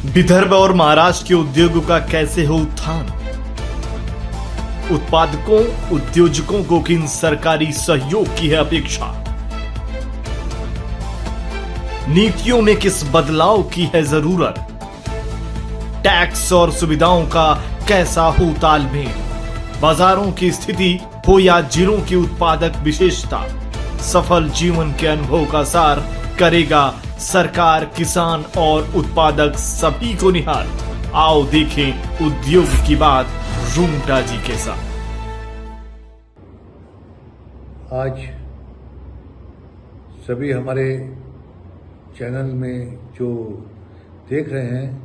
विदर्भ और महाराष्ट्र के उद्योगों का कैसे हो उत्थान? उत्पादकों उद्योजकों को किन सरकारी सहयोग की है अपेक्षा? नीतियों में किस बदलाव की है जरूरत? टैक्स और सुविधाओं का कैसा हो तालमेल? बाजारों की स्थिति हो या जिलों की उत्पादक विशेषता, सफल जीवन के अनुभव का सार करेगा सरकार, किसान और उत्पादक सभी को निहाल। आओ देखें उद्योग की बात रूंगटा जी के साथ। आज सभी हमारे चैनल में जो देख रहे हैं,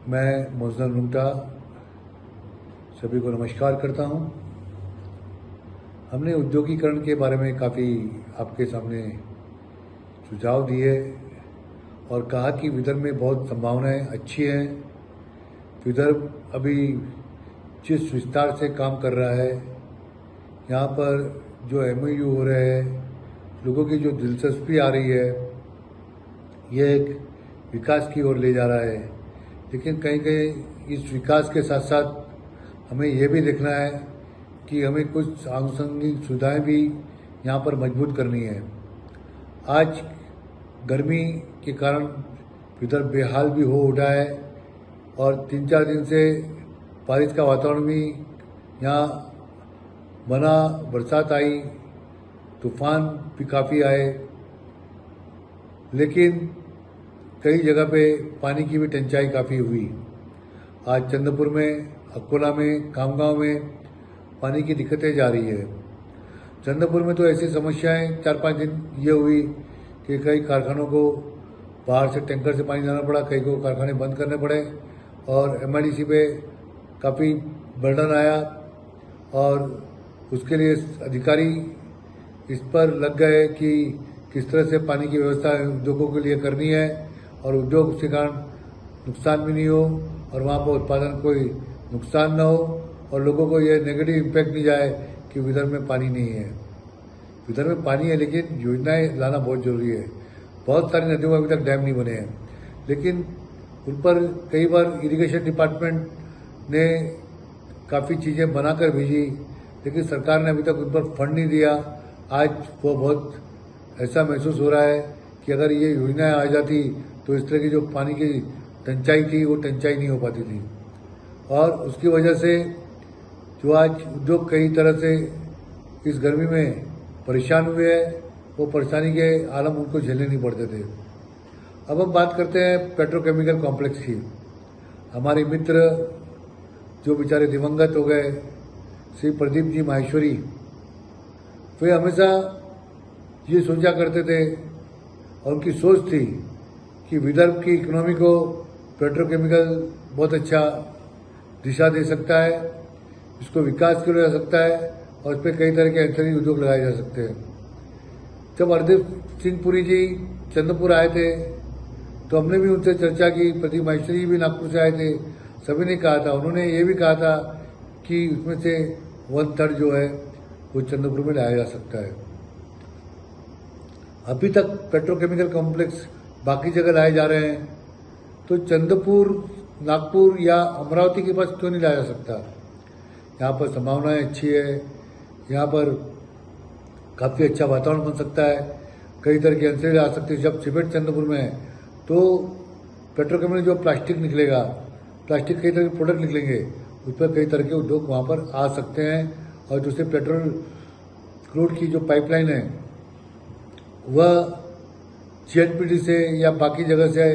मैं मोजन रूंगटा सभी को नमस्कार करता हूं। हमने औद्योगिकरण के बारे में काफ़ी आपके सामने सुझाव दिए और कहा कि विदर्भ में बहुत संभावनाएं अच्छी हैं। विदर्भ अभी जिस विस्तार से काम कर रहा है, यहाँ पर जो MOU हो रहे हैं, लोगों की जो दिलचस्पी आ रही है, यह एक विकास की ओर ले जा रहा है। लेकिन कहीं कहीं इस विकास के साथ साथ हमें यह भी देखना है कि हमें कुछ आनुषंगिक सुविधाएं भी यहाँ पर मजबूत करनी है। आज गर्मी के कारण विदर्भ बेहाल भी हो उठा है और 3-4 दिन से बारिश का वातावरण भी यहाँ बना, बरसात आई, तूफान भी काफ़ी आए, लेकिन कई जगह पे पानी की भी टंचाई काफ़ी हुई। आज चंद्रपुर में, अकोला में, खामगांव में पानी की दिक्कतें जा रही है। चंद्रपुर में तो ऐसी समस्याएं 4-5 दिन ये हुई कि कई कारखानों को बाहर से टैंकर से पानी लाना पड़ा, कई को कारखाने बंद करने पड़े और MIDC पे काफ़ी बर्डन आया और उसके लिए अधिकारी इस पर लग गए कि किस तरह से पानी की व्यवस्था उद्योगों के लिए करनी है और उद्योग के कारण नुकसान भी नहीं हो और वहाँ पर उत्पादन कोई नुकसान न हो और लोगों को ये नेगेटिव इम्पैक्ट नहीं जाए कि विदर्भ में पानी नहीं है। विदर्भ में पानी है, लेकिन योजनाएं लाना बहुत जरूरी है। बहुत सारी नदियों में अभी तक डैम नहीं बने हैं, लेकिन उन पर कई बार इरिगेशन डिपार्टमेंट ने काफ़ी चीज़ें बनाकर भेजी, लेकिन सरकार ने अभी तक उन पर फंड नहीं दिया। आज वो बहुत ऐसा महसूस हो रहा है कि अगर ये योजनाएं आ जाती तो इस तरह की जो पानी की टंचाई थी वो टंचाई नहीं हो पाती थी। और उसकी वजह से जो आज उद्योग कई तरह से इस गर्मी में परेशान हुए हैं, वो परेशानी के आलम उनको झेलने नहीं पड़ते थे। अब हम बात करते हैं पेट्रोकेमिकल कॉम्प्लेक्स की। हमारे मित्र जो बेचारे दिवंगत हो गए, श्री प्रदीप जी माहेश्वरी, वे हमेशा ये सोचा करते थे और उनकी सोच थी कि विदर्भ की इकोनॉमी को पेट्रोकेमिकल बहुत अच्छा दिशा दे सकता है, इसको विकास किया जा सकता है और इस पर कई तरह के एंथरी उद्योग लगाए जा सकते हैं। जब हरदीप सिंह पुरी जी चंद्रपुर आए थे तो हमने भी उनसे चर्चा की, प्रदीप माहेश्वरी भी नागपुर से आए थे, सभी ने कहा था, उन्होंने ये भी कहा था कि उसमें से 1/3 जो है वो चंद्रपुर में लाया जा सकता है। अभी तक पेट्रोकेमिकल कॉम्प्लेक्स बाकी जगह लाए जा रहे हैं, तो चंद्रपुर, नागपुर या अमरावती के पास क्यों नहीं लाया जा सकता? यहाँ पर संभावनाएं अच्छी है, यहाँ पर काफ़ी अच्छा वातावरण बन सकता है, कई तरह की अंतरिक्ष आ सकती है। जब सीमेंट चंद्रपुर में है तो पेट्रोकेमिकल जो प्लास्टिक निकलेगा, प्लास्टिक कई तरह के प्रोडक्ट निकलेंगे, उस पर कई तरह के उद्योग वहाँ पर आ सकते हैं। और दूसरे पेट्रोल क्रूड की जो पाइपलाइन है वह GNPT से या बाकी जगह से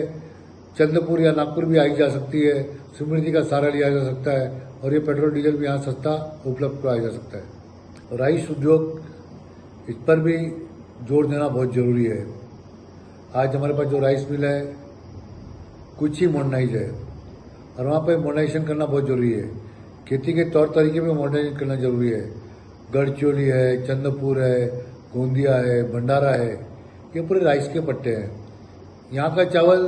चंद्रपुर या नागपुर भी आई जा सकती है, समृद्धि का सहारा लिया जा सकता है और ये पेट्रोल डीजल भी यहाँ सस्ता उपलब्ध कराया जा सकता है। और राइस उद्योग, इस पर भी जोर देना बहुत जरूरी है। आज हमारे पास जो राइस मिल है कुछ ही मॉडर्नाइज है और वहाँ पर मॉडर्नाइजेशन करना बहुत जरूरी है। खेती के तौर तरीके में मॉडर्नाइजेशन करना जरूरी है। गढ़चिरौली है, चंद्रपुर है, गोंदिया है, भंडारा है, ये पूरे राइस के पट्टे हैं। यहाँ का चावल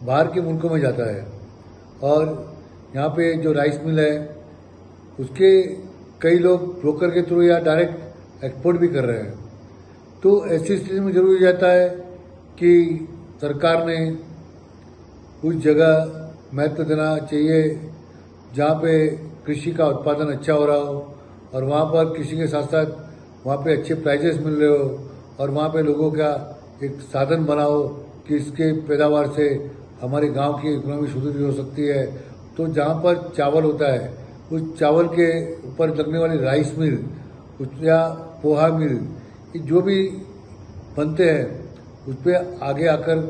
बाहर के मुल्कों में जाता है और यहाँ पे जो राइस मिल है उसके कई लोग ब्रोकर के थ्रू या डायरेक्ट एक्सपोर्ट भी कर रहे हैं। तो ऐसी स्थिति में जरूरी जाता है कि सरकार ने उस जगह महत्व देना चाहिए जहाँ पे कृषि का उत्पादन अच्छा हो रहा हो और वहाँ पर कृषि के साथ साथ वहाँ पे अच्छे प्राइजेस मिल रहे हो और वहाँ पे लोगों का एक साधन बनाओ कि इसके पैदावार से हमारे गांव की इकोनॉमी सुदृढ़ हो सकती है। तो जहाँ पर चावल होता है उस चावल के ऊपर लगने वाली राइस मिल या पोहा मिल, ये जो भी बनते हैं उस पर आगे आकर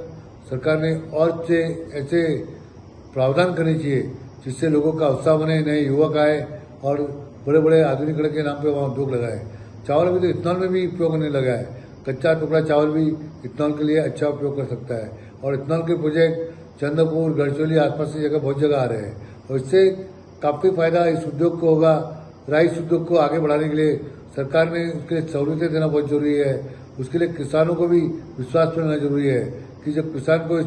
सरकार ने और से ऐसे प्रावधान करने चाहिए जिससे लोगों का उत्साह बने, नए युवक आए और बड़े बड़े आधुनिकरण के नाम पे वहाँ उद्योग लगाए। चावल अभी तो इथेनॉल में भी उपयोग होने लगा है। कच्चा टुकड़ा चावल भी इथेनॉल के लिए अच्छा उपयोग कर सकता है और इथेनॉल के प्रोजेक्ट चंद्रपुर, गढ़चिरौली आसपास की जगह बहुत जगह आ रहे हैं और इससे काफ़ी फायदा इस उद्योग को होगा। राइस उद्योग को आगे बढ़ाने के लिए सरकार ने उसके लिए सहूलियतें देना बहुत जरूरी है। उसके लिए किसानों को भी विश्वास करना जरूरी है कि जब किसान को इस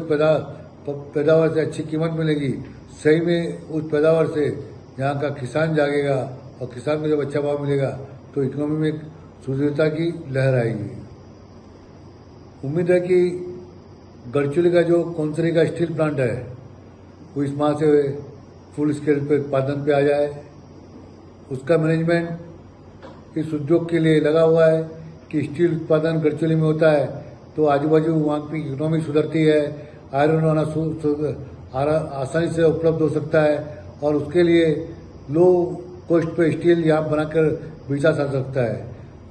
पैदावार से अच्छी कीमत मिलेगी, सही में उस पैदावार से यहाँ का किसान जागेगा और किसान को जब अच्छा भाव मिलेगा तो इकोनॉमी में एक सुदृढ़ता की लहर आएगी। उम्मीद है कि गढ़चिरौली का जो कौंसरी का स्टील प्लांट है वो इस माह से फुल स्केल पे उत्पादन पे आ जाए। उसका मैनेजमेंट इस उद्योग के लिए लगा हुआ है कि स्टील उत्पादन गढ़चिरौली में होता है तो आजू बाजू वहाँ की इकोनॉमी सुधरती है, आयरन वाला आसानी से उपलब्ध हो सकता है और उसके लिए लो कॉस्ट पे स्टील यहाँ बनाकर बेचा जा सकता है।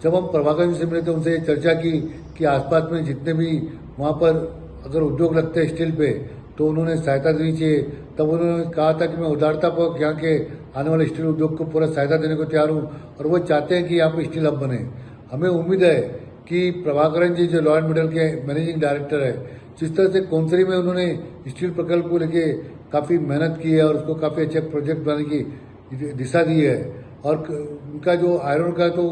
जब हम प्रभाकर जी से मिले तो उनसे चर्चा की कि आसपास में जितने भी वहाँ पर अगर उद्योग लगते हैं स्टील पे तो उन्होंने सहायता देनी चाहिए। तब उन्होंने कहा था कि मैं उदारतापूर्वक यहाँ के आने वाले स्टील उद्योग को पूरा सहायता देने को तैयार हूँ और वो चाहते हैं कि यहाँ पे स्टील हब बने। हमें उम्मीद है कि प्रभाकरन जी जो लॉ एंड मिडल के मैनेजिंग डायरेक्टर है, जिस तरह से कौंसरी में उन्होंने स्टील प्रकल्प को लेके काफ़ी मेहनत की है और उसको काफ़ी अच्छे प्रोजेक्ट बनाने की दिशा दी है और उनका जो आयरन का तो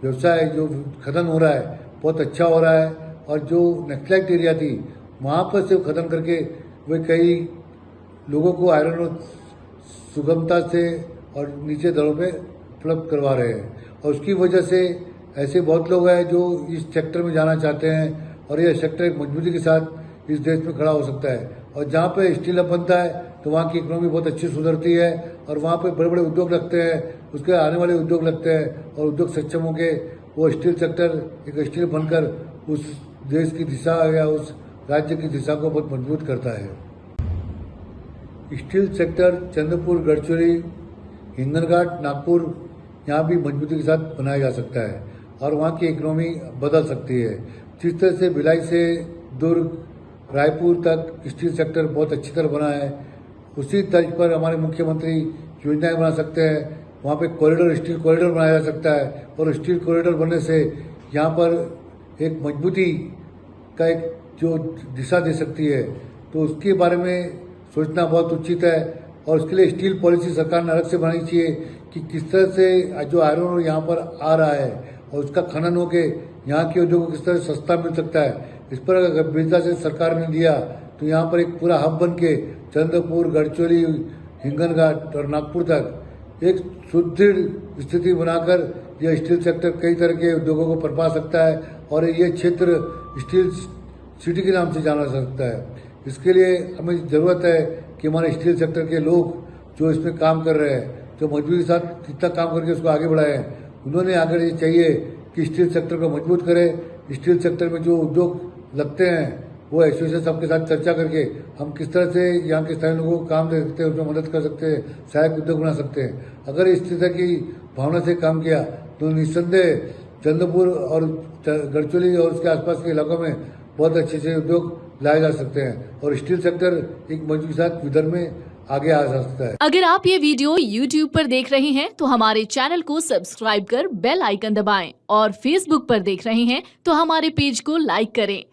व्यवसाय जो खत्म हो रहा है बहुत अच्छा हो रहा है और जो नेक्सलाइट एरिया थी वहाँ पर से खत्म करके वे कई लोगों को आयरन सुगमता से और नीचे दरों पे उपलब्ध करवा रहे हैं और उसकी वजह से ऐसे बहुत लोग हैं जो इस सेक्टर में जाना चाहते हैं और यह सेक्टर एक मजबूती के साथ इस देश में खड़ा हो सकता है। और जहाँ पे स्टील हब बनता है तो वहाँ की इकोनॉमी बहुत अच्छी सुधरती है और वहाँ पे बड़े बड़े उद्योग लगते हैं, उसके आने वाले उद्योग लगते हैं और उद्योग सक्षम होकर वो स्टील सेक्टर एक स्टील बनकर उस देश की दिशा या उस राज्य की दिशा को बहुत मजबूत करता है। स्टील सेक्टर चंद्रपुर, गढ़चिरौली, हिंगनघाट, नागपुर यहाँ भी मजबूती के साथ बनाया जा सकता है और वहाँ की इकोनॉमी बदल सकती है। जिस तरह से भिलाई से दुर्ग, रायपुर तक स्टील सेक्टर बहुत अच्छी तरह बना है, उसी तर्ज पर हमारे मुख्यमंत्री योजनाएं बना सकते हैं। वहाँ पे कॉरिडोर, स्टील कॉरिडोर बनाया जा सकता है और स्टील कॉरिडोर बनने से यहाँ पर एक मजबूती का एक जो दिशा दे सकती है तो उसके बारे में सोचना बहुत उचित है और उसके लिए स्टील पॉलिसी सरकार ने अलग से बनानी चाहिए कि किस तरह से जो आयरन यहाँ पर आ रहा है और उसका खनन होके यहाँ के उद्योगों को किस तरह सस्ता मिल सकता है। इस पर अगर गंभीरता से सरकार ने दिया तो यहाँ पर एक पूरा हब बन के चंद्रपुर, गढ़चिरौली, हिंगनघाट और नागपुर तक एक सुदृढ़ स्थिति बनाकर यह स्टील सेक्टर कई तरह के उद्योगों को पनपा सकता है और ये क्षेत्र स्टील सिटी के नाम से जाना जा सकता है। इसके लिए हमें ज़रूरत है कि हमारे स्टील सेक्टर के लोग जो इसमें काम कर रहे हैं, जो मजबूती के साथ कितना काम करके उसको आगे बढ़ाए, उन्होंने आगे ये चाहिए कि स्टील सेक्टर को मजबूत करें। स्टील सेक्टर में जो उद्योग लगते हैं वो एसोसिएशन सबके साथ चर्चा करके हम किस तरह से यहाँ के स्थानीय लोगों को काम दे सकते हैं, उसमें मदद कर सकते हैं, सहायक उद्योग बना सकते हैं। अगर इस तरह की भावना से काम किया तो निस्संदेह चंद्रपुर और गढ़चिरौली और उसके आसपास के इलाकों में बहुत अच्छे से उद्योग लाए जा सकते हैं और स्टील सेक्टर एक मजबूती के साथ विदर्भ में आगे आ सकता है। अगर आप ये वीडियो YouTube पर देख रहे हैं तो हमारे चैनल को सब्सक्राइब कर बेल आइकन दबाएं और Facebook पर देख रहे हैं तो हमारे पेज को लाइक करें।